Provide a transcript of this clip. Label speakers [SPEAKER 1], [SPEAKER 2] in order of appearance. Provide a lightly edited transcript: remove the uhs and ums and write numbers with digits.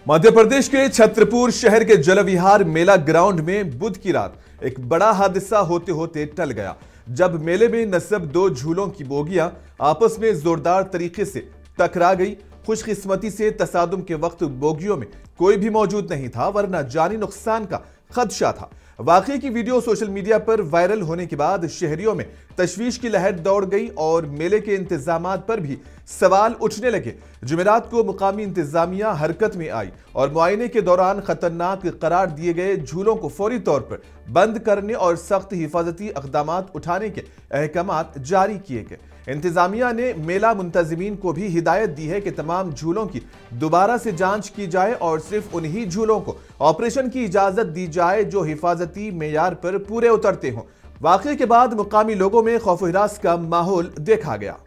[SPEAKER 1] मध्य प्रदेश के छतरपुर शहर के जलविहार मेला ग्राउंड में बुध की रात एक बड़ा हादसा होते होते टल गया, जब मेले में नस्ब दो झूलों की बोगियां आपस में जोरदार तरीके से टकरा गई। खुशकिस्मती से तसादुम के वक्त बोगियों में कोई भी मौजूद नहीं था, वरना जानी नुकसान का खदशा था। वाकये की वीडियो सोशल मीडिया पर वायरल होने के बाद शहरियों में तशवीश की लहर दौड़ गई और मेले के इंतजामात पर भी सवाल उठने लगे। जुमेरात को मुकामी इंतजामिया हरकत में आई और मुआयने के दौरान खतरनाक करार दिए गए झूलों को फौरी तौर पर बंद करने और सख्त हिफाजती इक़दामात उठाने के अहकामात जारी किए गए। इंतजामिया ने मेला मुंतजिमीन को भी हिदायत दी है कि तमाम झूलों की दोबारा से जांच की जाए और सिर्फ उन्हीं झूलों को ऑपरेशन की इजाजत दी जाए जो हिफाजती मेयार पर पूरे उतरते हों। वाकये के बाद मुकामी लोगों में खौफ हिरास का माहौल देखा गया।